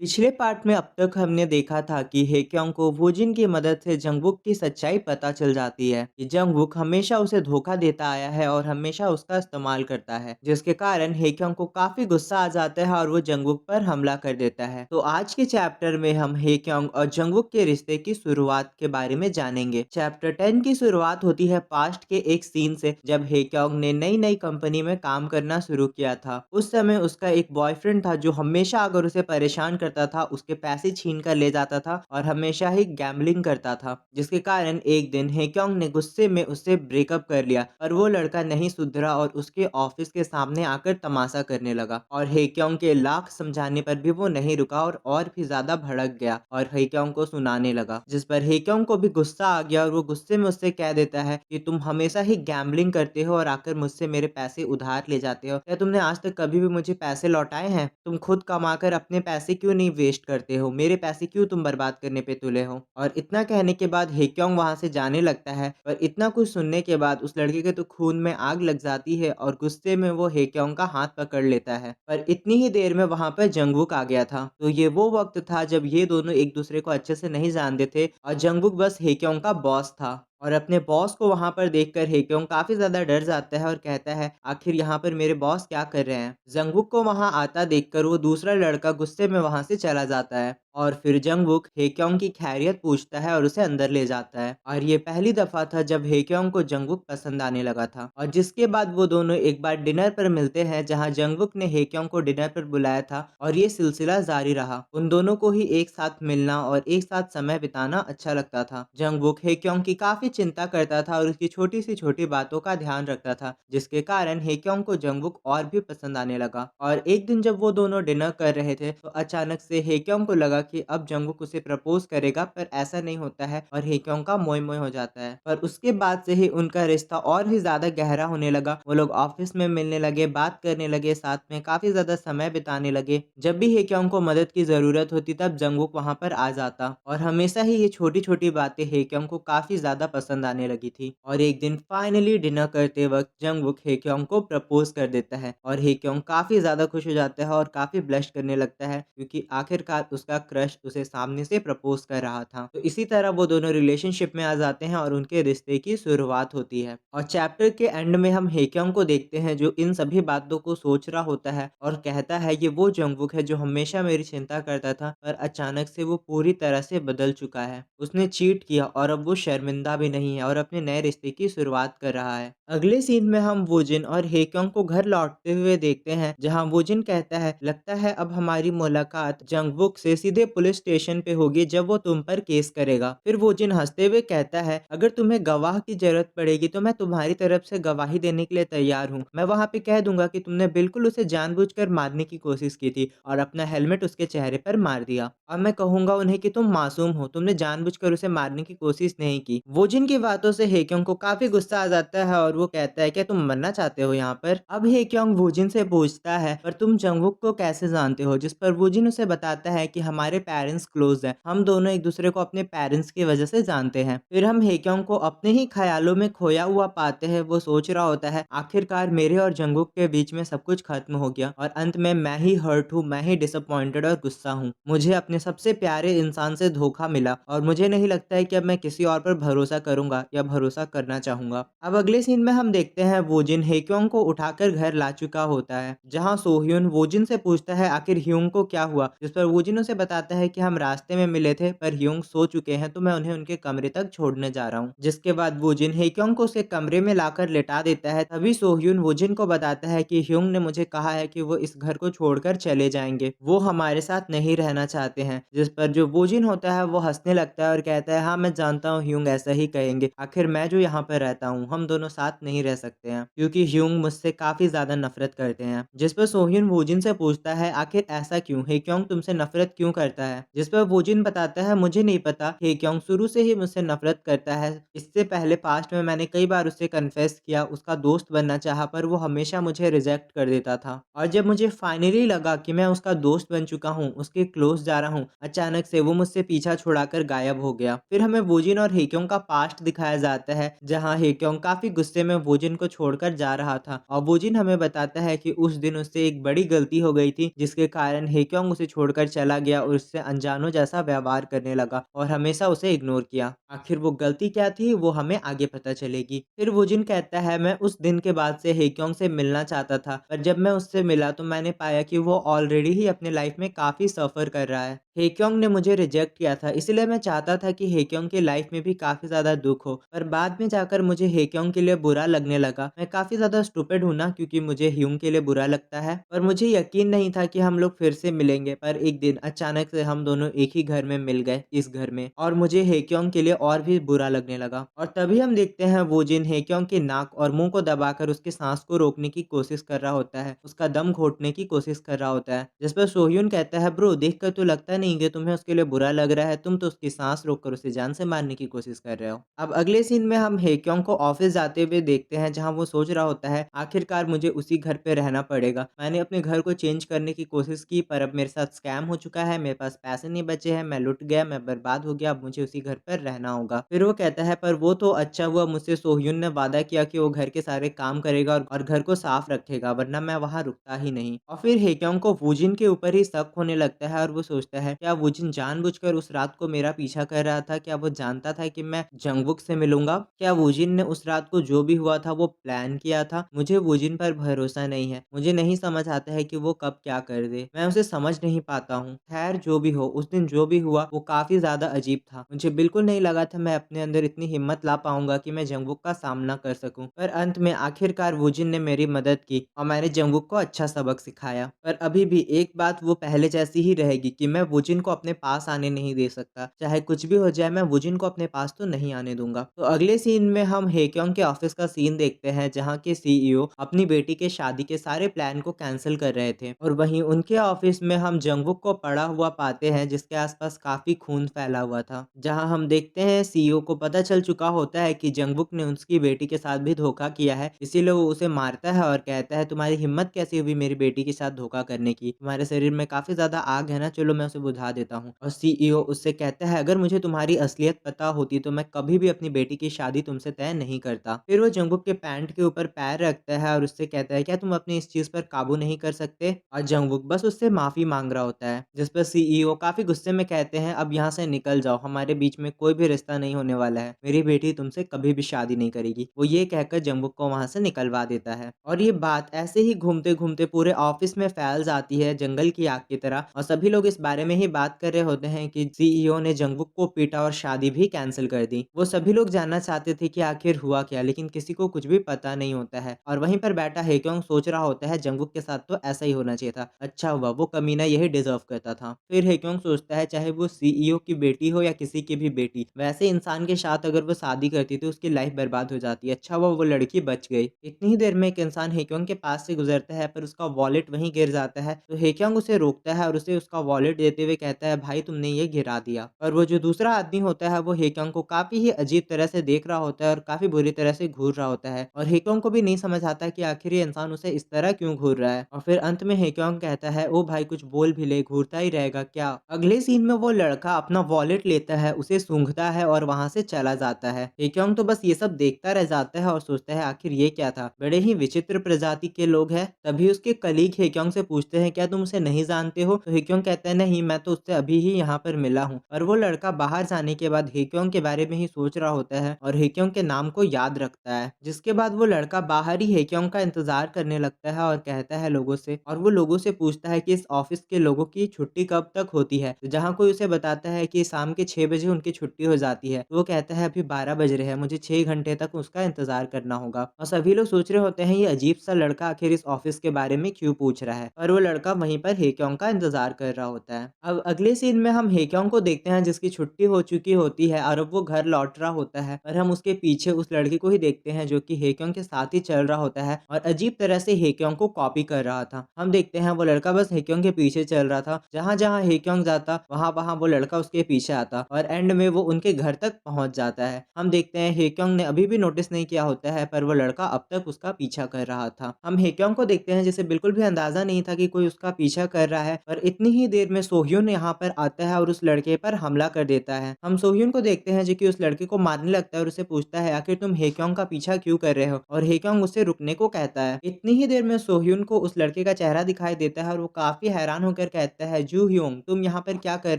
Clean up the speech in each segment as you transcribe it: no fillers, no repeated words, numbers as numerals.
पिछले पार्ट में अब तक हमने देखा था कि हेक्योंग को वूजिन की मदद से जंगवुक की सच्चाई पता चल जाती है कि जंगवुक हमेशा उसे धोखा देता आया है और हमेशा उसका इस्तेमाल करता है, जिसके कारण हेक्योंग को काफी गुस्सा आ जाता है और वो जंगवुक पर हमला कर देता है। तो आज के चैप्टर में हम हेक्योंग और जंगवुक के रिश्ते की शुरुआत के बारे में जानेंगे। चैप्टर 10 की शुरुआत होती है पास्ट के एक सीन से, जब हेक्योंग ने नई नई कंपनी में काम करना शुरू किया था। उस समय उसका एक बॉयफ्रेंड था जो हमेशा अगर उसे परेशान करता था, उसके पैसे छीन कर ले जाता था और हमेशा ही गैम्बलिंग करता था, जिसके कारण एक दिन हेक्योंग ने गुस्से में उससे ब्रेकअप कर लिया। पर वो लड़का नहीं सुधरा और उसके ऑफिस के सामने आकर तमाशा करने लगा और हेक्योंग के लाख समझाने पर भी वो नहीं रुका और भी ज्यादा भड़क गया और हेक्योंग को सुनाने लगा, जिस पर हेक्योंग को भी गुस्सा आ गया और वो गुस्से में उससे कह देता है कि तुम हमेशा ही गैम्बलिंग करते हो और आकर मुझसे मेरे पैसे उधार ले जाते हो। क्या तुमने आज तक कभी भी मुझे पैसे लौटाए हैं? तुम खुद कमाकर अपने पैसे क्यों नहीं वेस्ट करते हो? मेरे पैसे क्यों तुम बर्बाद करने पे तुले हो? और इतना कहने के बाद हेक्योंग वहां से जाने लगता है। पर इतना कुछ सुनने के बाद उस लड़के के तो खून में आग लग जाती है और गुस्से में वो हेक्योंग का हाथ पकड़ लेता है। पर इतनी ही देर में वहां पर जंगवुक आ गया था। तो ये वो वक्त था जब ये दोनों एक दूसरे को अच्छे से नहीं जानते थे और जंगवुक बस हेक्योंग का बॉस था। और अपने बॉस को वहां पर देखकर हेक्योंग काफी ज्यादा डर जाता है और कहता है, आखिर यहाँ पर मेरे बॉस क्या कर रहे हैं? जंगवुक को वहां आता देखकर वो दूसरा लड़का गुस्से में वहां से चला जाता है और फिर जंगवुक हेक्योंग की खैरियत पूछता है और उसे अंदर ले जाता है। और ये पहली दफा था जब हेक्योंग को जंगवुक पसंद आने लगा था। और जिसके बाद वो दोनों एक बार डिनर पर मिलते हैं, जहां जंगवुक ने हेक्योंग को डिनर पर बुलाया था और ये सिलसिला जारी रहा। उन दोनों को ही एक साथ मिलना और एक साथ समय बिताना अच्छा लगता था। जंगवुक हेक्योंग की काफी चिंता करता था और उसकी छोटी सी छोटी बातों का ध्यान रखता था, जिसके कारण हेक्योंग को जंगवुक और भी पसंद आने लगा। और एक दिन जब वो दोनों डिनर कर रहे थे तो अचानक से हेक्योंग को लगा कि अब जंगवुक उसे प्रपोज करेगा, पर ऐसा नहीं होता है और हेक्योंग का मोय मोय हो जाता है। पर उसके बाद से ही उनका रिश्ता और भी ज्यादा गहरा होने लगा। वो लोग ऑफिस में मिलने लगे, बात करने लगे, साथ में काफी ज्यादा समय बिताने लगे। जब भी हेक्योंग को मदद की जरूरत होती तब जंगवुक वहां पर आ जाता और हमेशा ही ये छोटी छोटी बातें हेक्योंग को काफी ज्यादा पसंद आने लगी थी। और एक दिन फाइनली डिनर करते वक्त जंगवुक हेक्योंग को प्रपोज कर देता है और हेक्योंग काफी ज्यादा खुश हो जाता है और काफी ब्लश करने लगता है, क्योंकि आखिरकार उसका क्रश उसे सामने से प्रपोज कर रहा था। तो इसी तरह वो दोनों रिलेशनशिप में आ जाते हैं और उनके रिश्ते की शुरुआत होती है। और चैप्टर के एंड में हम हेक्योंग को देखते हैं जो इन सभी बातों को सोच रहा होता है और कहता है ये वो जंगवुक है जो हमेशा मेरी चिंता करता था, पर अचानक से वो पूरी तरह से बदल चुका है। उसने चीट किया और अब वो शर्मिंदा भी नहीं है और अपने नए रिश्ते की शुरुआत कर रहा है। अगले सीन में हम वूजिन और हेक्योंग को घर लौटते हुए देखते हैं, जहां वूजिन कहता है, लगता है अब हमारी मुलाकात जंगवुक से सीधे पुलिस स्टेशन पे होगी जब वो तुम पर केस करेगा। फिर वूजिन हंसते हुए कहता है, अगर तुम्हें गवाह की जरूरत पड़ेगी तो मैं तुम्हारी तरफ से गवाही देने के लिए तैयार हूँ। मैं वहाँ पे कह दूंगा कि तुमने बिल्कुल उसे जानबूझकर मारने की कोशिश की थी और अपना हेलमेट उसके चेहरे पर मार दिया। और मैं कहूंगा उन्हें कि तुम मासूम हो, तुमने जानबूझकर उसे मारने की कोशिश नहीं की। वोजिन की बातों से हेक्योंग को काफी गुस्सा आ जाता है और वो कहता है, क्या तुम मरना चाहते हो यहाँ पर? अब हेक्योंग वोजिन से पूछता है, पर तुम जंगवुक को कैसे जानते हो? जिस पर वोजिन उसे बताता है कि हमारे पेरेंट्स क्लोज हैं, हम दोनों एक दूसरे को अपने पेरेंट्स की वजह से जानते हैं। फिर हम हेक्योंग को अपने ही ख्यालों में खोया हुआ पाते हैं। वो सोच रहा होता है, आखिरकार मेरे और जंगवुक के बीच में सब कुछ खत्म हो गया और अंत में मैं ही हर्ट हूँ, मैं ही डिसअपॉइंटेड और गुस्सा हूँ। मुझे अपने सबसे प्यारे इंसान से धोखा मिला और मुझे नहीं लगता है कि अब मैं किसी और पर भरोसा करूंगा या भरोसा करना चाहूंगा। अब अगले सीन में हम देखते हैं वोजिन हेक्योंग को उठाकर घर ला चुका होता है, जहां सोह्यून वोजिन से पूछता है आखिर ह्यूंग को क्या हुआ, जिस पर वोजिन उसे बताता है कि हम रास्ते में मिले थे पर ह्यूंग सो चुके हैं, तो मैं उन्हें उनके कमरे तक छोड़ने जा रहा हूँ। जिसके बाद वोजिन हेक्योंग को उसके कमरे में लाकर लेटा देता है। तभी सोह्यून वोजिन को बताता है कि ह्यूंग ने मुझे कहा है कि वो इस घर को छोड़कर चले जाएंगे, वो हमारे साथ नहीं रहना चाहते हैं। जिस पर जो वोजिन होता है वो हंसने लगता है और कहता है, हाँ मैं जानता हूँ ह्यूंग ऐसा ही कहेंगे, आखिर मैं जो यहाँ पर रहता हूँ, हम दोनों साथ नहीं रह सकते हैं क्योंकि ह्यूंग मुझसे काफी ज्यादा नफरत करते हैं। जिस पर सोह्यून वोजिन से पूछता है, आखिर ऐसा क्यों? हेक्योंग तुमसे नफरत क्यों करता है? जिस पर वोजिन बताता है, मुझे नहीं पता, हेक्योंग शुरू से ही मुझसे नफरत करता है। इससे पहले पास्ट में मैंने कई बार उससे कन्फेस किया, उसका दोस्त बनना चाहा, पर वो हमेशा मुझे रिजेक्ट कर देता था। और जब मुझे फाइनली लगा कि मैं उसका दोस्त बन चुका हूँ, उसके क्लोज जा रहा हूँ, अचानक से वो मुझसे पीछा छुड़ाकर गायब हो गया। फिर हमें वोजिन और हेक्योंग का पास्ट दिखाया जाता है जहाँ हेक्योंग काफी गुस्से में वोजिन को छोड़कर जा रहा था और वोजिन हमें बताता है कि उस दिन उससे एक बड़ी गलती हो गई थी जिसके कारण हेक्योंग उसे छोड़कर चला गया और उससे अनजानों जैसा व्यवहार करने लगा और हमेशा उसे इग्नोर किया। आखिर वो गलती क्या थी वो हमें आगे पता चलेगी। फिर वोजिन कहता है मैं उस दिन के बाद से हेक्योंग से मिलना चाहता था पर जब मैं उससे मिला तो मैंने पाया कि वो ऑलरेडी ही अपने लाइफ में काफी सफर कर रहा है। हेक्योंग ने मुझे रिजेक्ट किया था इसलिए मैं चाहता था कि हेक्योंग की लाइफ में भी काफी ज्यादा दुख हो पर बाद में जाकर मुझे हेक्योंग के लिए बुरा लगने लगा। मैं काफी ज्यादा स्टूपिड हूं ना क्योंकि मुझे ह्यूंग के लिए बुरा लगता है पर मुझे यकीन नहीं था कि हम लोग फिर से मिलेंगे। पर एक दिन अचानक से हम दोनों एक ही घर में मिल गए इस घर में और मुझे हेक्योंग के लिए और भी बुरा लगने लगा। और तभी हम देखते हैं वोजिन हेक्योंग के नाक और मुंह को दबाकर उसके सांस को रोकने की कोशिश कर रहा होता है, उसका दम घोटने की कोशिश कर रहा होता है। जिस पर सोह्यून कहता है ब्रो देखकर तो लगता नहीं कि तुम्हें उसके लिए बुरा लग रहा है, तुम तो उसकी सांस रोककर उसे जान से मारने की कोशिश कर रहे हो। अब अगले सीन में हम हेक्योंग को ऑफिस जाते हुए देखते हैं जहां वो सोच रहा होता है आखिरकार मुझे उसी घर पे रहना पड़ेगा। मैंने अपने घर को चेंज करने की कोशिश की पर अब मेरे साथ स्कैम हो चुका है, मेरे पास पैसे नहीं बचे हैं, मैं लुट गया, मैं बर्बाद हो गया, अब मुझे उसी घर पर रहना होगा। फिर वो कहता है पर वो तो अच्छा हुआ मुझसे सोह्यून ने वादा किया कि वो घर के सारे काम करेगा और घर को साफ रखेगा वरना मैं वहां रुकता ही नहीं। और फिर हेक्योंग को वूजिन के ऊपर ही शक होने लगता है और वो सोचता है क्या वूजिन जानबूझकर उस रात को मेरा पीछा कर रहा था, क्या वो जानता था कि मैं जंगबुक से मिलूंगा, क्या वूजिन ने उस रात को जो भी हुआ था वो प्लान किया था। मुझे वूजिन पर भरोसा नहीं है, मुझे नहीं समझ आता है कि वो कब क्या कर दे, मैं उसे समझ नहीं पाता हूँ। खैर जो भी हो उस दिन जो भी हुआ वो काफी ज्यादा अजीब था, मुझे बिल्कुल नहीं लगा था मैं अपने अंदर इतनी हिम्मत ला पाऊंगा कि मैं जंगबुक का सामना कर सकूं। पर अंत में आखिरकार वूजिन ने मेरी मदद की और मैंने जंगबुक को अच्छा सबक सिखाया। पर अभी भी एक बात वो पहले जैसी ही रहेगी कि मैं वूजिन को अपने पास आने नहीं दे सकता, चाहे कुछ भी हो जाए मैं वूजिन को अपने पास तो नहीं आने दूंगा। तो अगले सीन में हम हेक्योंग के ऑफिस का सीन देखते हैं जहाँ के सीईओ अपनी बेटी के शादी के सारे प्लान को कैंसिल कर रहे थे और वहीं उनके ऑफिस में हम जंगबुक को पड़ा हुआ पाते हैं जिसके आसपास काफी खून फैला हुआ था। जहां हम देखते हैं सीईओ को पता चल चुका होता है कि जंगबुक ने उसकी बेटी के साथ भी धोखा किया है, इसीलिए वो उसे मारता है और कहता है तुम्हारी हिम्मत कैसे हुई मेरी बेटी के साथ धोखा करने की, तुम्हारे शरीर में काफी ज्यादा आग है ना, चलो मैं उसे बुझा देता हूँ। और सीईओ उससे कहता है अगर मुझे तुम्हारी असलियत पता होती तो मैं कभी भी अपनी बेटी की शादी तुमसे तय नहीं करता। फिर वो जंगबुक के पैंट के ऊपर पैर रखता है और उससे कहता है क्या तुम अपनी इस चीज पर काबू नहीं कर सकते। और जंगबुक बस उससे माफी मांग रहा होता है जिस पर सीईओ काफी गुस्से में कहते हैं अब यहाँ से निकल जाओ, हमारे बीच में कोई भी रिश्ता नहीं होने वाला है, मेरी बेटी तुमसे कभी भी शादी नहीं करेगी। वो ये कहकर जंगबुक को वहां से निकलवा देता है और ये बात ऐसे ही घूमते घूमते पूरे ऑफिस में फैल जाती है जंगल की आग की तरह और सभी लोग इस बारे में ही बात कर रहे होते हैं कि सीईओ ने जंगबुक को पीटा और शादी भी कैंसिल कर दी। वो सभी लोग जानना चाहते थे कि आखिर हुआ क्या, लेकिन किसी को कुछ भी पता नहीं होता है। और वहीं पर बैठा हेक्योंग सोच रहा होता है जंगबुक के साथ तो ऐसा ही होना चाहिए था, अच्छा हुआ वो कमीना यही डिजर्व करता था। फिर हेक्योंग सोचता है चाहे वो सीईओ की बेटी हो या किसी की भी बेटी, वैसे इंसान के साथ अगर वो शादी करती तो उसकी लाइफ बर्बाद हो जाती, अच्छा हुआ वो लड़की बच गई। इतनी ही देर में एक इंसान हेक्योंग के पास से गुजरता है पर उसका वॉलेट वहीं गिर जाता है तो हेक्योंग उसे रोकता है और उसे उसका वॉलेट देते हुए कहता है भाई तुमने ये गिरा दिया। और वो जो दूसरा आदमी होता है वो हेक्योंग को काफी ही अजीब तरह से देख रहा होता है और काफी बुरी तरह से घूर रहा होता है और हेक्योंग को भी नहीं समझ आता कि आखिर ये इंसान उसे इस तरह क्यों घूर रहा है। और फिर अंत में हेक्योंग कहता है ओ भाई कुछ बोल भी ले, घूरता ही रहेगा क्या। अगले सीन में वो लड़का अपना वॉलेट लेता है, उसे सूंघता है और वहां से चला जाता है। हेक्योंग तो बस ये सब देखता रह जाता है और सोचता है आखिर ये क्या था, बड़े ही विचित्र प्रजाति के लोग हैं। तभी उसके कलीग हेक्योंग से पूछते हैं क्या तुम उसे नहीं जानते हो, तो हेक्योंग कहता है नहीं मैं तो उससे अभी ही यहाँ पर मिला हूँ। और वो लड़का बाहर जाने के बाद हेक्योंग के बारे में ही सोच रहा होता है और हेक्योंग के नाम को याद रखता है। जिसके बाद वो लड़का बाहर ही हेक्योंग का इंतजार करने लगता है और कहता है लोगों से, और वो लोगों से पूछता है कि इस ऑफिस के लोगों की छुट्टी कब तक होती है। तो जहाँ कोई उसे बताता है कि शाम के 6 बजे उनकी छुट्टी हो जाती है तो वो कहता है अभी 12 बज रहे हैं, मुझे 6 घंटे तक उसका इंतजार करना होगा। और सभी लोग सोच रहे होते हैं ये अजीब सा लड़का आखिर इस ऑफिस के बारे में क्यों पूछ रहा है, और वो लड़का वहीं पर हेक्योंग का इंतजार कर रहा होता है। अब अगले सीन में हम हेक्योंग को देखते हैं जिसकी छुट्टी हो चुकी होती है और अब वो घर लौट रहा होता है और हम उसके पीछे उस लड़के को ही देखते हैं जो कि हेक्योंग के साथ ही चल रहा होता है और अजीब तरह से हेक्योंग को कॉपी कर रहा था। हम देखते हैं वो लड़का बस हेक्योंग के पीछे चल रहा था, जहाँ जहाँ हेक्योंग जाता वहां वहां वो लड़का उसके पीछे आता और एंड में वो उनके घर तक पहुंच जाता है। हम देखते हैं हेक्योंग ने अभी भी नोटिस नहीं किया होता है पर वो लड़का अब तक उसका पीछा कर रहा था। हम हेक्योंग को देखते हैं जिसे बिल्कुल भी अंदाजा नहीं था कि कोई उसका पीछा कर रहा है, पर इतनी ही देर में सोह्यून यहाँ पर आता है और उस लड़के पर हमला कर देता है। हम सोह्यून को देखते हैं जो कि उस लड़के को मारने लगता है और उसे पूछता है आखिर तुम हेक्योंग का पीछा क्यों कर रहे हो, और हेक्योंग उससे रुकने को कहता है। इतनी ही देर में सोह्यून को उस लड़के का चेहरा दिखाई देता है और वो काफी हैरान होकर कहता है जू ह्योंग तुम यहाँ पर क्या कर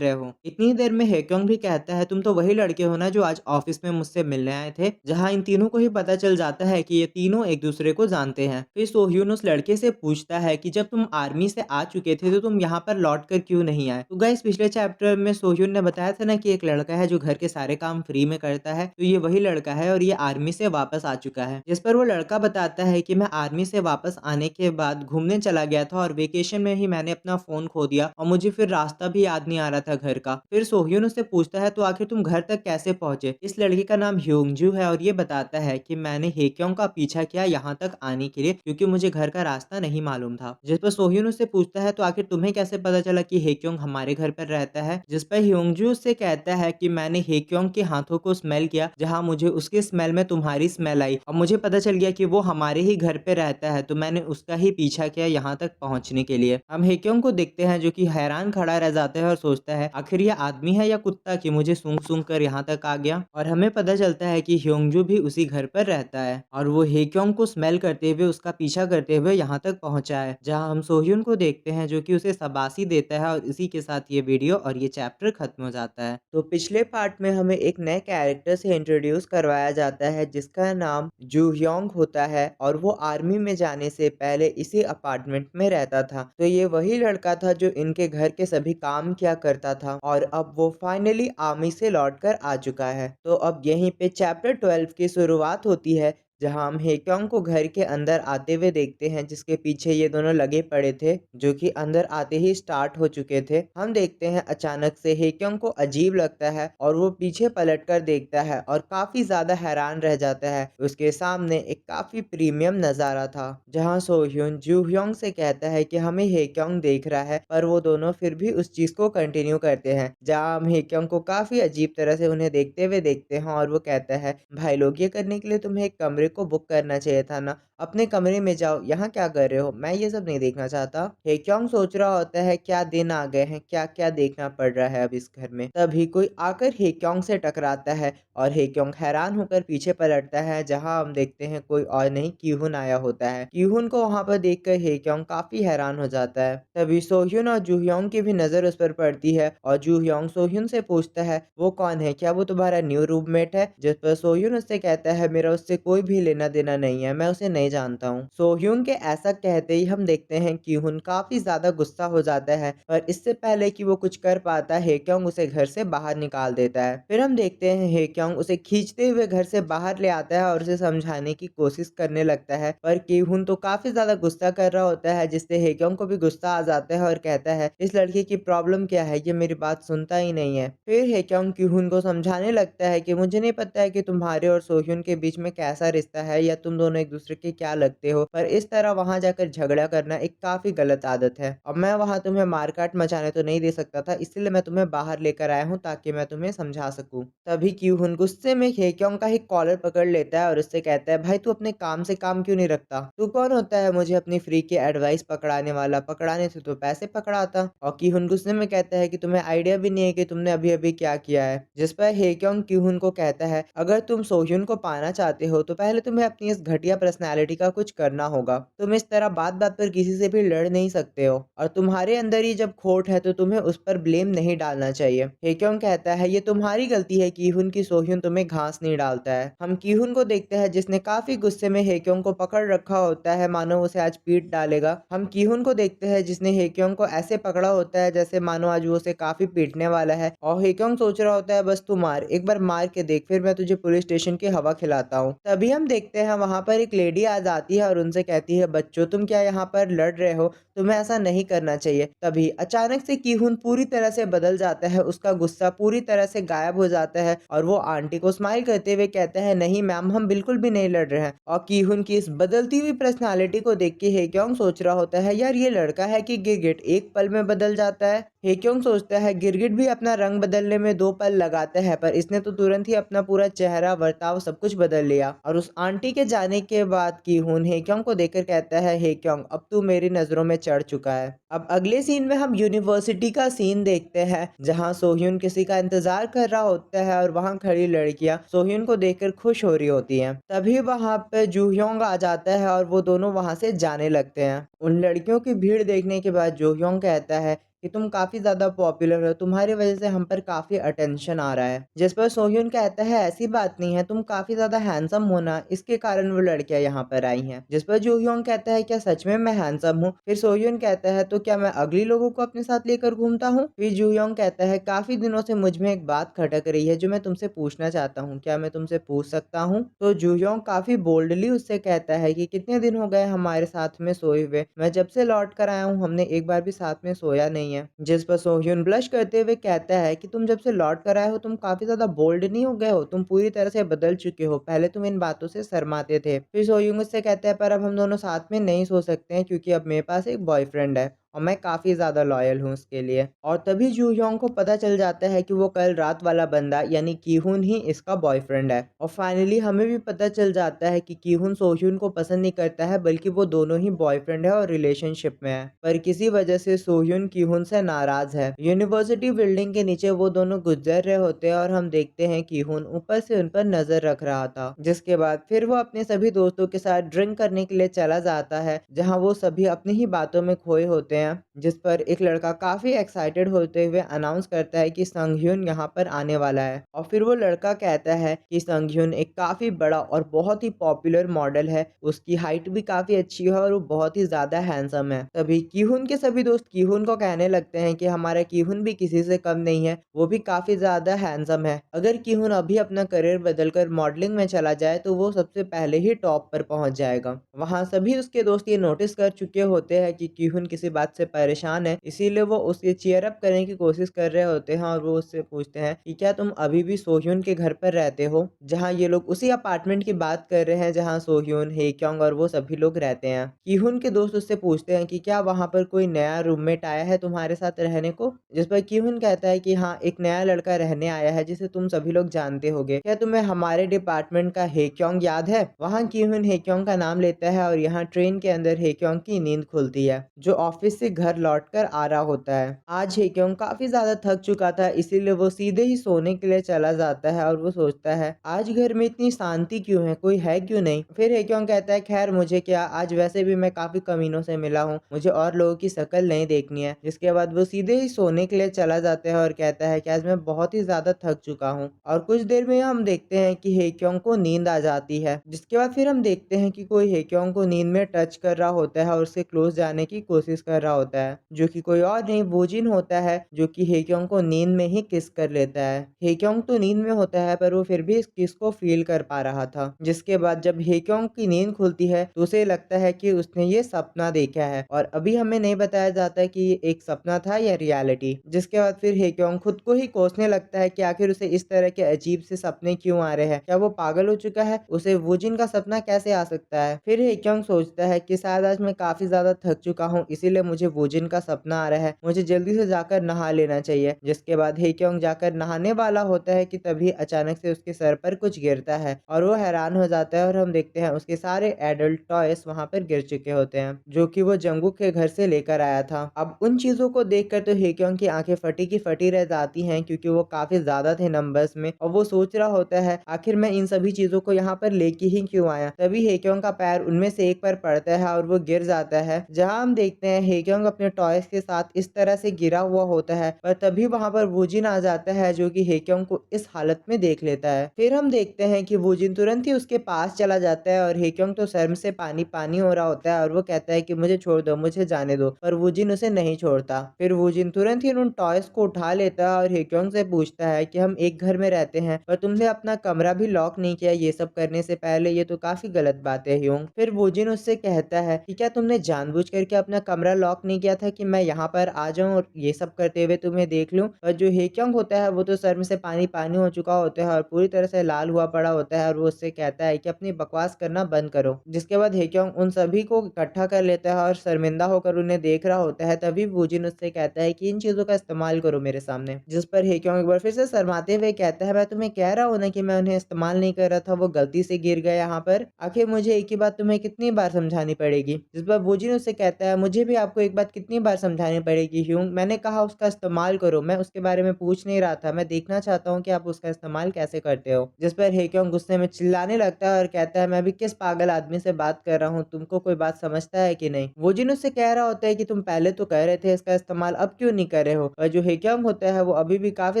रहे हो। इतनी ही देर में हेक्योंग भी कहता है तुम तो वही लड़के हो ना जो आज ऑफिस में मुझसे मिलने आए थे। जहाँ इन तीनों को ही पता चल जाता है कि ये तीनों एक दूसरे को जानते हैं। फिर सोह्यून उस लड़के से पूछता है कि जब तुम आर्मी से आ चुके थे तो तुम यहाँ पर लौट कर क्यों नहीं आए। तो गाइस पिछले चैप्टर में सोह्यून ने बताया था ना कि एक लड़का है जो घर के सारे काम फ्री में करता है, तो ये वही लड़का है और ये आर्मी से वापस आ चुका है। जिस पर वो लड़का बताता है कि मैं आर्मी से वापस आने के बाद घूमने चला गया था और वेकेशन में ही मैंने अपना फोन खो दिया और मुझे फिर रास्ता भी याद नहीं आ रहा था घर का। फिर सोह्यून उससे पूछता है तो आखिर तुम घर तक कैसे पहुंचे। इस लड़के का नाम ह्योंगजू है और ये बताता है कि मैंने हेक्योंग का पीछा किया यहाँ तक आने के लिए क्योंकि मुझे घर का रास्ता नहीं मालूम था। जिस पर सोह्यून उससे पूछता है तो आखिर तुम्हें कैसे पता चला कि हेक्योंग हमारे घर पर रहता है। जिस पर ह्योंगजू उससे कहता है कि मैंने हेक्योंग के हाथों को स्मेल किया, जहाँ मुझे उसके स्मेल में तुम्हारी स्मेल आई और मुझे पता चल गया कि वो हमारे ही घर पे रहता है, तो मैंने उसका ही पीछा किया यहाँ तक पहुँचने के लिए। हम हेक्योंग को देखते हैं जो कि हैरान खड़ा रह जाता है और सोचता है आखिर ये आदमी है या कुत्ता कि मुझे सूंघ सूंघ कर यहाँ तक आ गया। और हमें पता चलता है कि ह्योंगजू भी उसी घर पर रहता है और वो हेक्योंग को स्मेल करते हुए उसका पीछा करते हुए यहाँ तक पहुंचा है, जहाँ हम सोह्यून को देखते हैं जो कि उसे शाबाशी देता है। और इसी के साथ ये वीडियो और ये चैप्टर खत्म हो जाता है। तो पिछले पार्ट में हमें एक नए कैरेक्टर से इंट्रोड्यूस करवाया जाता है जिसका नाम जू ह्योंग होता है और वो आर्मी में जाने से पहले इसी अपार्टमेंट में रहता था। तो ये वही लड़का था जो इनके घर के सभी काम किया करता था और अब वो फाइनली आर्मी से लौट कर आ चुका है। तो अब यहीं पे चैप्टर 12 की शुरुआत होती है, जहां हम हेक्योंग को घर के अंदर आते हुए देखते हैं जिसके पीछे ये दोनों लगे पड़े थे, जो कि अंदर आते ही स्टार्ट हो चुके थे। हम देखते हैं अचानक से हेक्योंग को अजीब लगता है और वो पीछे पलटकर देखता है और काफी ज्यादा हैरान रह जाता है। उसके सामने एक काफी प्रीमियम नजारा था, जहां सोह्यून जू ह्योंग से कहता है कि हमें हेक्योंग देख रहा है, पर वो दोनों फिर भी उस चीज को कंटिन्यू करते हैं। जहां हम हेक्योंग को काफी अजीब तरह से उन्हें देखते हुए देखते हैं और वो कहता है भाई लोग ये करने के लिए तुम्हें एक कमरे को बुक करना चाहिए था ना, अपने कमरे में जाओ, यहाँ क्या कर रहे हो, मैं ये सब नहीं देखना चाहता। हेक्योंग सोच रहा होता है क्या दिन आ गए हैं, क्या क्या देखना पड़ रहा है अब इस घर में। तभी कोई आकर हेक्योंग से टकराता है और हेक्योंग हैरान होकर पीछे पलटता है, जहाँ हम देखते हैं कोई और नहीं कीहुन आया होता है। कीहुन को वहाँ पर देखकर हेक्योंग काफी हैरान हो जाता है। तभी सोह्यून और जूह्योंग की भी नजर उस पर पड़ती है और जूह्योंग सोह्यून से पूछता है वो कौन है, क्या वो तुम्हारा न्यू रूममेट है। जिस पर सोह्यून उससे कहता है मेरा उससे कोई भी लेना देना नहीं है, मैं उसे नहीं जानता हूँ। सोह्यून के ऐसा कहते ही हम देखते हैं कीहुन काफी ज्यादा गुस्सा हो जाता है, पर इससे पहले कि वो कुछ कर पाता है हेक्योंग उसे घर से बाहर निकाल देता है। फिर हम देखते हैं हेक्योंग उसे खींचते हुए घर से बाहर ले आता है और उसे समझाने की कोशिश करने लगता है, पर कीहुन तो काफी ज्यादा गुस्सा कर रहा होता है, जिससे हेक्योंग को भी गुस्सा आ जाता है और कहता है इस लड़के की प्रॉब्लम क्या है, ये मेरी बात सुनता ही नहीं है। फिर हेक्योंग कीहुन को समझाने लगता है कि मुझे नहीं पता है कि तुम्हारे और सोह्यून के बीच में कैसा रिश्ता है या तुम दोनों एक दूसरे के क्या लगते हो, पर इस तरह वहां जाकर झगड़ा करना एक काफी गलत आदत है और मैं वहां तुम्हें मारकाट मचाने तो नहीं दे सकता था, इसलिए मैं तुम्हें बाहर लेकर आया हूँ ताकि मैं तुम्हें समझा सकूं। तभी कीहुन गुस्से में हेक्योंग का ही कॉलर पकड़ लेता है और उससे कहता है भाई तू अपने काम से काम क्यों नहीं रखता, तू कौन होता है मुझे अपनी फ्री की एडवाइस पकड़ाने वाला, पकड़ाने से तो पैसे पकड़ाता। और कीहुन गुस्से में कहता है कि तुम्हें आइडिया भी नहीं है कि तुमने अभी अभी क्या किया है। जिस पर हेक्योंग कीहुन को कहता है अगर तुम सोह्यून को पाना चाहते हो तो पहले तुम्हें अपनी इस घटिया पर्सनैलिटी का कुछ करना होगा, तुम इस तरह बात बात पर किसी से भी लड़ नहीं सकते हो और तुम्हारे अंदर ही जब खोट है तो तुम्हें उस पर ब्लेम नहीं डालना चाहिए। हेक्योंग कहता है ये तुम्हारी गलती है कीहुन की सोह्यून तुम्हें घास नहीं डालता है। हम कीहुन को देखते हैं जिसने काफी गुस्से में हेक्योंग को पकड़ रखा होता है मानो उसे आज पीट डालेगा। हम कीहुन को देखते हैं जिसने हेक्योंग को ऐसे पकड़ा होता है जैसे मानो आज वो उसे काफी पीटने वाला है और हेक्योंग सोच रहा होता है बस तू मार, एक बार मार के देख, फिर मैं तुझे पुलिस स्टेशन की हवा खिलाता हूँ। तभी हम देखते हैं वहां पर एक लेडी आ जाती है और उनसे कहती है बच्चों तुम क्या यहाँ पर लड़ रहे हो, तुम्हें ऐसा नहीं करना चाहिए। तभी अचानक से कीहुन पूरी तरह से बदल जाता है, उसका गुस्सा पूरी तरह से गायब हो जाता है और वो आंटी को स्माइल करते हुए कहता है नहीं मैम हम बिल्कुल भी नहीं लड़ रहे हैं। और कीहुन की इस बदलती हुई पर्सनालिटी को देख के हेक्योंग सोच रहा होता है यार ये लड़का है कि गिरगिट एक पल में बदल जाता है। हेक्योंग सोचता है गिरगिट भी अपना रंग बदलने में 2 पल लगाता है, पर इसने तो तुरंत ही अपना पूरा चेहरा बर्ताव सब कुछ बदल लिया। और उस आंटी के जाने के बाद की-हून हे-क्योंग को देखकर कहता है, हे-क्योंग अब तू मेरी नज़रों में चढ़ चुका है। अब अगले सीन में हम यूनिवर्सिटी का सीन देखते हैं जहां सोह्यून किसी का इंतजार कर रहा होता है और वहां खड़ी लड़कियां सोह्यून को देखकर खुश हो रही होती हैं। तभी वहां पे जूह्योंग आ जाता है और वो दोनों वहां से जाने लगते हैं। उन लड़कियों की भीड़ देखने के बाद जूह्योंग कहता है कि तुम काफ़ी ज़्यादा पॉपुलर हो, तुम्हारी वजह से हम पर काफ़ी अटेंशन आ रहा है। जिस पर सोह्यून कहता है ऐसी बात नहीं है, तुम काफ़ी ज़्यादा हैंडसम हो ना, इसके कारण वो लड़कियां यहाँ पर आई हैं। जिस पर जूह्योंग कहता है क्या सच में मैं हैंडसम हूँ? फिर सोह्यून कहता है तो क्या मैं अगली लोगों को अपने साथ लेकर घूमता हूँ? फिर जूह्योंग कहता है काफ़ी दिनों से मुझ में एक बात खटक रही है जो मैं तुमसे पूछना चाहता हूँ, क्या मैं तुमसे पूछ सकता हूँ? तो जूह्योंग काफ़ी बोल्डली उससे कहता है कि कितने दिन हो गए हमारे साथ में सोए हुए, मैं जब से लौट कर आया हूँ हमने एक बार भी साथ में सोया नहीं है। जिस पर सोह्यून ब्लश करते हुए कहता है कि तुम जब से लौट कर आए हो तुम काफी ज्यादा बोल्ड नहीं हो गए हो, तुम पूरी तरह से बदल चुके हो, पहले तुम इन बातों से शर्माते थे। फिर सोह्यून उससे कहता है पर अब हम दोनों साथ में नहीं सो सकते हैं क्योंकि अब मेरे पास एक बॉयफ्रेंड है और मैं काफ़ी ज़्यादा लॉयल हूँ उसके लिए। और तभी जूह्योंग को पता चल जाता है कि वो कल रात वाला बंदा यानी की-हून ही इसका बॉयफ्रेंड है। और फाइनली हमें भी पता चल जाता है कि की-हून सोह्यून को पसंद नहीं करता है बल्कि वो दोनों ही बॉयफ्रेंड है और रिलेशनशिप में है। पर किसी वजह से सोह्यून की-हून से नाराज है। यूनिवर्सिटी बिल्डिंग के नीचे वो दोनों गुजर रहे होते हैं और हम देखते हैं की-हून ऊपर से उन पर नजर रख रहा था। जिसके बाद फिर वो अपने सभी दोस्तों के साथ ड्रिंक करने के लिए चला जाता है जहाँ वो सभी अपनी ही बातों में खोए होते हैं। जिस पर एक लड़का काफी एक्साइटेड होते हुए अनाउंस करता है कि संघ्यून यहाँ पर आने वाला है। और फिर वो लड़का कहता है कि संघ्यून एक काफी बड़ा और बहुत ही पॉपुलर मॉडल है, उसकी हाइट भी काफी अच्छी है और वो बहुत ही ज्यादा हैंडसम है। तभी की-हून के सभी दोस्त की-हून को कहने लगते हैं कि हमारा की-हून भी किसी से कम नहीं है, वो भी काफी ज्यादा हैंडसम है। अगर की-हून अभी अपना करियर बदलकर मॉडलिंग में चला जाए तो वो सबसे पहले ही टॉप पर पहुंच जाएगा। वहाँ सभी उसके दोस्त ये नोटिस कर चुके होते हैं कि की-हून किसी बात से परेशान है, इसीलिए वो उसे चीयर अप करने की कोशिश कर रहे होते हैं और वो उससे पूछते हैं कि क्या तुम अभी भी सोह्यून के घर पर रहते हो? जहाँ ये लोग उसी अपार्टमेंट की बात कर रहे हैं जहाँ सोह्यून, हे-क्योंग और वो सभी लोग रहते हैं। की-हून के दोस्त उससे पूछते हैं कि क्या वहाँ पर कोई नया रूममेट आया है तुम्हारे साथ रहने को? जिस पर की-हून कहता है कि हाँ, एक नया लड़का रहने आया है जिसे तुम सभी लोग जानते होगे। क्या तुम्हें हमारे डिपार्टमेंट का हे-क्योंग याद है? वहाँ की-हून हे-क्योंग का नाम लेता है और यहाँ ट्रेन के अंदर हे-क्योंग की नींद खुलती है, जो ऑफिस से घर लौटकर आ रहा होता है। आज हे-क्योंग काफी ज्यादा थक चुका था, इसीलिए वो सीधे ही सोने के लिए चला जाता है और वो सोचता है आज घर में इतनी शांति क्यों है, कोई है क्यों नहीं? फिर हे-क्योंग कहता है खैर मुझे क्या, आज वैसे भी मैं काफी कमीनों से मिला हूँ, मुझे और लोगों की शक्ल नहीं देखनी है। जिसके बाद वो सीधे ही सोने के लिए चला जाता है और कहता है कि आज मैं बहुत ही ज्यादा थक चुका हूँ। और कुछ देर में हम देखते हैं कि हे-क्योंग को नींद आ जाती है। जिसके बाद फिर हम देखते हैं कि कोई हे-क्योंग को नींद में टच कर रहा होता है और उससे क्लोज जाने की कोशिश कर रहा होता है, जो कि कोई और नहीं वूजिन होता है, जो कि हे-क्योंग को नींद में ही किस कर लेता है। हे-क्योंग तो नींद में होता है पर वो फिर भी इस किस को फील कर पा रहा था। जिसके बाद जब हे-क्योंग की नींद खुलती है तो उसे लगता है कि उसने ये सपना देखा है और अभी हमें नहीं बताया जाता कि ये एक सपना था या रियलिटी। जिसके बाद फिर हे-क्योंग खुद को ही कोसने लगता है कि आखिर उसे इस तरह के अजीब से सपने क्यों आ रहे हैं, क्या वो पागल हो चुका है, उसे वूजिन का सपना कैसे आ सकता है। फिर हे-क्योंग सोचता है कि शायद आज मैं काफी ज्यादा थक चुका हूँ, इसीलिए मुझे वूजिन का सपना आ रहा है, मुझे जल्दी से जाकर नहा लेना चाहिए। जिसके बाद हे-क्योंग जाकर नहाने वाला होता है कि तभी अचानक से उसके सर पर कुछ गिरता है और वो हैरान हो जाता है और हम देखते हैं उसके सारे एडल्ट टॉयज वहाँ पर गिर चुके होते हैं, जो कि वो जंगकुक के घर से लेकर आया था। अब उन चीजों को देखकर तो हे-क्योंग की आंखें फटी की फटी रह जाती हैं क्योंकि वो काफी ज्यादा थे नंबर्स में और वो सोच रहा होता है आखिर मैं इन सभी चीजों को यहाँ पर लेके ही क्यों आया। तभी हे-क्योंग का पैर उनमें से एक पर पड़ता है और वो गिर जाता है, जहाँ हम देखते हैं हे-क्योंग अपने टॉयज के साथ इस तरह से गिरा हुआ होता है। पर तभी वहाँ पर वूजिन आ जाता है जो कि हे-क्योंग को इस हालत में देख लेता है। फिर हम देखते हैं कि वूजिन तुरंत ही उसके पास चला जाता है और हे-क्योंग तो सर से पानी पानी हो रहा होता है और वो कहता है कि मुझे छोड़ दो, मुझे जाने दो, पर वूजिन उसे नहीं छोड़ता। फिर वूजिन तुरंत ही उन टॉयज को उठा लेता है और हे-क्योंग से पूछता है कि हम एक घर में रहते हैं पर तुमने अपना कमरा भी लॉक नहीं किया ये सब करने से पहले, ये तो काफी गलत बात है ह्योंग। फिर वूजिन उससे कहता है कि क्या तुमने जानबूझ करके अपना कमरा लॉक ब्लॉक नहीं किया था कि मैं यहाँ पर आ जाऊँ और ये सब करते हुए तुम्हें देख लूँ। और जो हेक्योंग होता है वो तो सर में से पानी-पानी हो चुका होता है और पूरी तरह से लाल हुआ पड़ा होता है और वो उससे कहता है कि अपनी बकवास करना बंद करो। जिसके बाद हेक्योंग उन सभी को इकट्ठा कर लेता है और शर्मिंदा होकर उन्हें देख रहा होता है। तभी वूजिन उससे कहता है कि इन चीज़ों का इस्तेमाल करो मेरे सामने। जिस पर हेक्योंग एक बार फिर से शर्माते हुए कहता है, मैं तुम्हें कह रहा हूँ ना कि मैं उन्हें इस्तेमाल नहीं कर रहा था, वो गलती से गिर गए यहाँ पर। आखिर मुझे एक ही बात तुम्हें कितनी बार समझानी पड़ेगी? जिस पर वूजिन उससे कहता है, मुझे भी आपको एक बात कितनी बार समझानी पड़ेगी ह्यूंग, मैंने कहा उसका इस्तेमाल करो, मैं उसके बारे में पूछ नहीं रहा था, मैं देखना चाहता हूँ कि आप उसका इस्तेमाल कैसे करते हो। जिस पर हेक्योंग गुस्से में चिल्लाने लगता है और कहता है, मैं भी किस पागल आदमी से बात कर रहा हूँ, तुमको कोई बात समझता है कि नहीं? वोजिन उससे कह रहा होता है कि तुम पहले तो कह रहे थे इसका इस्तेमाल, अब क्यों नहीं कर रहे हो? और जो हेक्योंग होता है वो अभी भी काफी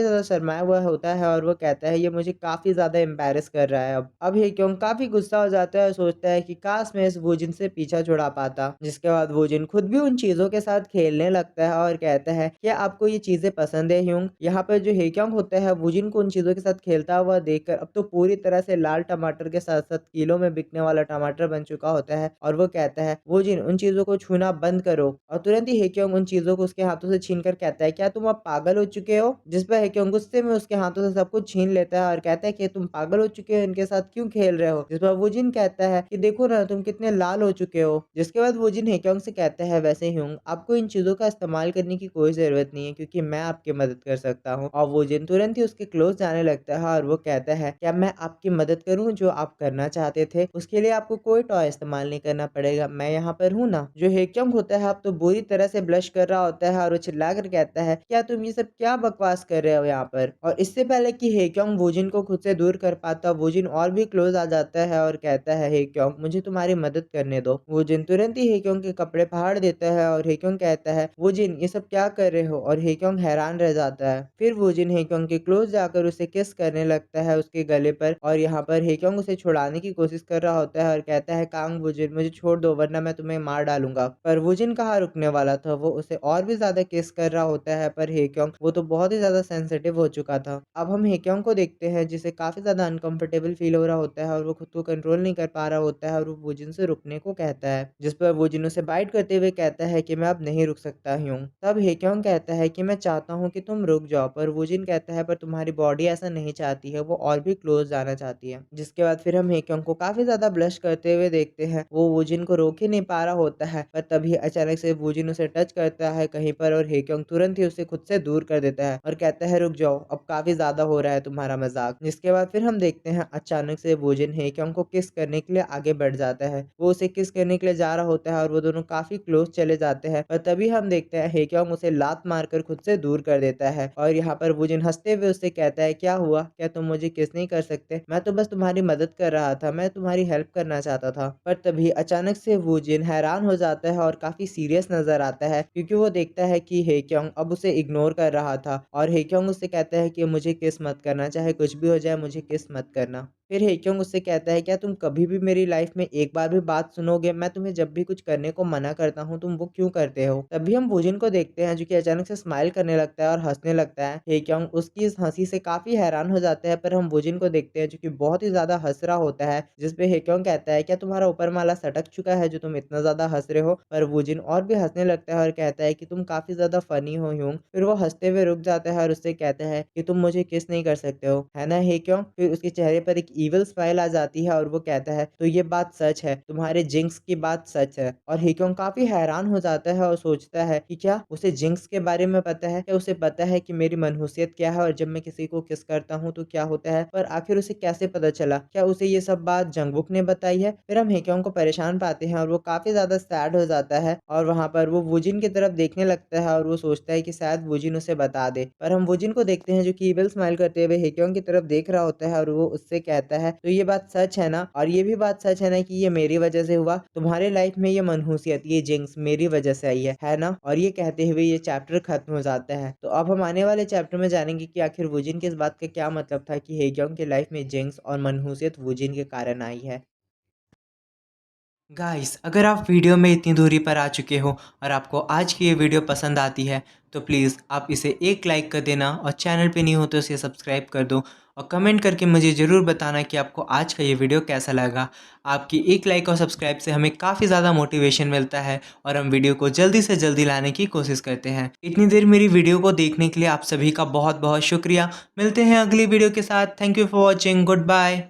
ज्यादा शर्माया हुआ होता है और वो कहता है ये मुझे काफी ज्यादा एम्बैरेस कर रहा है। अब हेक्योंग काफी गुस्सा हो जाता है और सोचता है कि काश मैं इस वोजिन से पीछा छुड़ा पाता। जिसके बाद वोजिन खुद भी उन चीजों के साथ खेलने लगता है और कहता है, क्या आपको ये चीजें पसंद है ह्यूंग? यहाँ पर जो हेक्योंग होता है वोजिन को उन चीजों के साथ खेलता हुआ देखकर अब तो पूरी तरह से लाल टमाटर के साथ साथ किलो में बिकने वाला टमाटर बन चुका होता है और वो कहता है, वोजिन उन चीजों को छूना बंद करो। और तुरंत ही हेक्योंग उन चीजों को उसके हाथों से छीनकर कहता है, क्या तुम अब पागल हो चुके हो? जिस पर हेक्योंग गुस्से में उसके हाथों से सब कुछ छीन लेता है और कहता है कि तुम पागल हो चुके हो, इनके साथ क्यों खेल रहे हो? जिस पर वोजिन कहता है कि देखो ना तुम कितने लाल हो चुके हो। जिसके बाद वोजिन हेक्योंग से कहता है, वैसे ह्यूंग आपको इन चीजों का इस्तेमाल करने की कोई जरूरत नहीं है क्योंकि मैं आपकी मदद कर सकता हूँ। और वोजिन तुरंत ही उसके क्लोज जाने लगता है और वो कहता है, क्या मैं आपकी मदद करूँ जो आप करना चाहते थे? उसके लिए आपको कोई टॉय इस्तेमाल नहीं करना पड़ेगा, मैं यहाँ पर हूँ ना। जो हेक्योंग होता है अब तो बुरी तरह से ब्लश कर रहा होता है और वो चिल्लाकर कहता है, क्या तुम ये सब क्या बकवास कर रहे हो यहाँ पर? और इससे पहले कि हेक्योंग वोजिन को खुद से दूर कर पाता, वोजिन और भी क्लोज आ जाता है और कहता है, हेक्योंग मुझे तुम्हारी मदद करने दो। वोजिन तुरंत ही हेक्योंग के कपड़े फाड़ देता है और हेक्योंग कहता है, वोजिन ये सब क्या कर रहे हो? और हेक्योंग हैरान रह जाता है। फिर वोजिन हेक्योंग के क्लोज जाकर उसे किस करने लगता है उसके गले पर और यहाँ पर हेक्योंग उसे छुड़ाने की कोशिश कर रहा होता है और कहता है, कांग वुजिन मुझे छोड़ दो वरना मैं तुम्हें मार डालूंगा। पर वुजिन कहाँ रुकने वाला था, वो उसे और भी ज्यादा किस कर रहा होता है। पर हेक्योंग वो तो बहुत ही ज्यादा सेंसिटिव हो चुका था। अब हम हेक्योंग को देखते हैं जिसे काफी ज्यादा अनकंफर्टेबल फील हो रहा होता है और वो खुद को कंट्रोल नहीं कर पा रहा होता है और वो वुजिन से रुकने को कहता है। जिस पर वुजिन उसे बाइट करते हुए कहता है कि मैं अब नहीं रुक सकता हूँ। तब हेक्योंग कहता है कि मैं चाहता हूँ कि तुम रुक जाओ, पर वुजिन कहता है पर तुम्हारी बॉडी ऐसा नहीं चाहती है, वो और भी क्लोज जाना चाहती है। जिसके बाद फिर हम हेक्योंग को काफी ज्यादा ब्लश करते हुए देखते हैं। वो वुजिन को रोक ही नहीं पा रहा होता है पर तभी अचानक से वुजिन उसे टच करता है कहीं पर और हेक्योंग तुरंत ही उसे खुद से दूर कर देता है और कहता है, रुक जाओ अब काफी ज्यादा हो रहा है तुम्हारा मजाक। जिसके बाद फिर हम देखते हैं अचानक से वुजिन हेक्योंग को किस करने के लिए आगे बढ़ जाता है। वो उसे किस करने के लिए जा रहा होता है और वो दोनों काफी क्लोज चले जाते हैं पर तभी हम देखते हैं हेक्योंग उसे लात मारकर खुद से दूर कर देता है। और यहाँ पर वुजिन हंसते हुए उससे कहता है, क्या हुआ, क्या तुम मुझे किस नहीं कर सकते? मैं तो बस तुम्हारी मदद कर रहा था, मैं तुम्हारी हेल्प करना चाहता था। पर तभी अचानक से वुजिन हैरान हो जाता है और काफी सीरियस नजर आता है क्योंकि वो देखता है कि हेक्योंग अब उसे इग्नोर कर रहा था और हेक्योंग उससे कहता है कि मुझे किस मत करना, चाहे कुछ भी हो जाए मुझे किस मत करना। फिर हेक्योंग उससे कहता है, क्या तुम कभी भी मेरी लाइफ में एक बार भी बात सुनोगे? मैं तुम्हें जब भी कुछ करने को मना करता हूँ तुम वो क्यों करते हो? तभी हम वुजिन को देखते हैं जो कि अचानक से स्माइल करने लगता है और हंसने लगता है। हेक्योंग उसकी इस हंसी से काफी हैरान हो जाता है पर हम वुजिन को देखते हैं जो कि बहुत ही ज्यादा हंस रहा होता है। जिस पे हेक्योंग कहता है, क्या तुम्हारा ऊपर वाला सटक चुका है जो तुम इतना ज्यादा हंस रहे हो? पर वुजिन और भी हंसने लगता है और कहता है कि तुम काफी ज्यादा फनी हो ह्यूंग। फिर वो हंसते हुए रुक जाता है और उससे कहता है कि तुम मुझे किस नहीं कर सकते हो, है ना हेक्योंग? फिर उसके चेहरे पर एक इविल स्माइल आ जाती है और वो कहता है, तो ये बात सच है, तुम्हारे जिंक्स की बात सच है। और हेक्योंग काफी हैरान हो जाता है और सोचता है कि क्या उसे जिंक्स के बारे में पता है, क्या उसे पता है कि मेरी मनहूसियत क्या है और जब मैं किसी को किस करता हूँ तो क्या होता है? पर आखिर उसे कैसे पता चला? क्या उसे ये सब बात जंगबुक ने बताई है? फिर हम हेक्योंग को परेशान पाते हैं और वो काफी ज्यादा सैड हो जाता है और वहां पर वो वुजिन की तरफ देखने लगता है और वो सोचता है कि शायद वुजिन उसे बता दे। पर हम वुजिन को देखते हैं जो कि इविल स्माइल करते हुए हेक्योंग की तरफ देख रहा होता है और वो उससे कहता है, तो ये बात सच है ना? और ये भी बात सच है ना कि ये मेरी वजह से हुआ? तुम्हारे लाइफ में ये मनहूसियत, ये जिंक्स मेरी वजह से आई है ना? और ये कहते हुए ये चैप्टर खत्म हो जाता है। तो अब हम आने वाले चैप्टर में जानेंगे कि आखिर वुजिन की इस बात का क्या मतलब था कि हेक्योंग की लाइफ में जिंक्स और मनहूसियत वुजिन के कारण आई है। गाइस, अगर आप वीडियो में इतनी दूरी पर आ चुके हो और आपको आज की ये वीडियो पसंद आती है तो प्लीज़ आप इसे एक लाइक कर देना और चैनल पे नहीं हो तो इसे सब्सक्राइब कर दो और कमेंट करके मुझे ज़रूर बताना कि आपको आज का ये वीडियो कैसा लगा। आपकी एक लाइक और सब्सक्राइब से हमें काफ़ी ज़्यादा मोटिवेशन मिलता है और हम वीडियो को जल्दी से जल्दी लाने की कोशिश करते हैं। इतनी देर मेरी वीडियो को देखने के लिए आप सभी का बहुत बहुत शुक्रिया। मिलते हैं अगली वीडियो के साथ। Thank you for watching. Good bye.